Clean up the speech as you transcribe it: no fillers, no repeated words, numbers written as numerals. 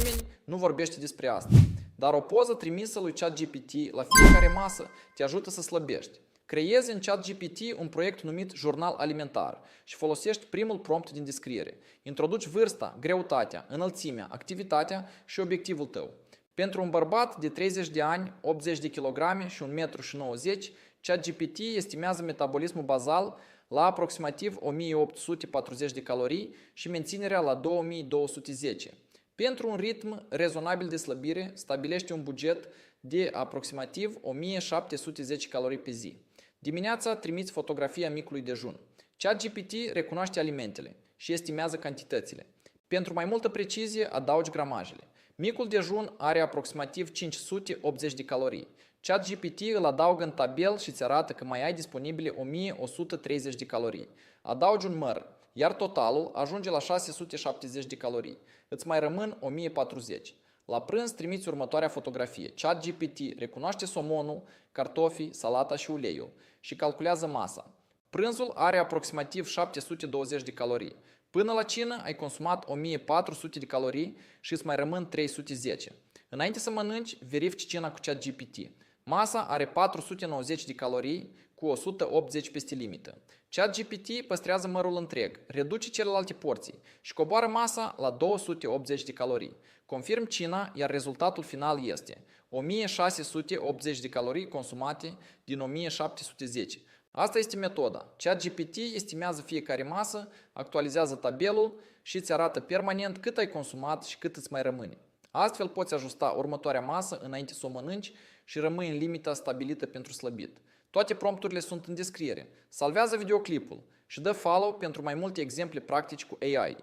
nimeni nu vorbește despre asta. Dar o poză trimisă lui ChatGPT la fiecare masă te ajută să slăbești. Creezi în ChatGPT un proiect numit Jurnal Alimentar și folosești primul prompt din descriere. Introduci vârsta, greutatea, înălțimea, activitatea și obiectivul tău. Pentru un bărbat de 30 de ani, 80 de kg și 1,90 m, ChatGPT estimează metabolismul bazal la aproximativ 1840 de calorii și menținerea la 2210. Pentru un ritm rezonabil de slăbire, stabilește un buget de aproximativ 1710 calorii pe zi. Dimineața trimiți fotografia micului dejun. ChatGPT recunoaște alimentele și estimează cantitățile. Pentru mai multă precizie, adaugi gramajele. Micul dejun are aproximativ 580 de calorii. ChatGPT îl adaugă în tabel și îți arată că mai ai disponibile 1130 de calorii. Adaugi un măr, iar totalul ajunge la 670 de calorii. Îți mai rămân 1040. La prânz trimiți următoarea fotografie. ChatGPT recunoaște somonul, cartofii, salata și uleiul și calculează masa. Prânzul are aproximativ 720 de calorii. Până la cină ai consumat 1400 de calorii și îți mai rămân 310. Înainte să mănânci, verifici cina cu ChatGPT. Masa are 490 de calorii cu 180 peste limită. ChatGPT păstrează mărul întreg, reduce celelalte porții și coboară masa la 280 de calorii. Confirm cina, iar rezultatul final este 1680 de calorii consumate din 1710. Asta este metoda. ChatGPT estimează fiecare masă, actualizează tabelul și îți arată permanent cât ai consumat și cât îți mai rămâne. Astfel poți ajusta următoarea masă înainte să o mănânci și rămâi în limita stabilită pentru slăbit. Toate prompturile sunt în descriere. Salvează videoclipul și dă follow pentru mai multe exemple practici cu AI.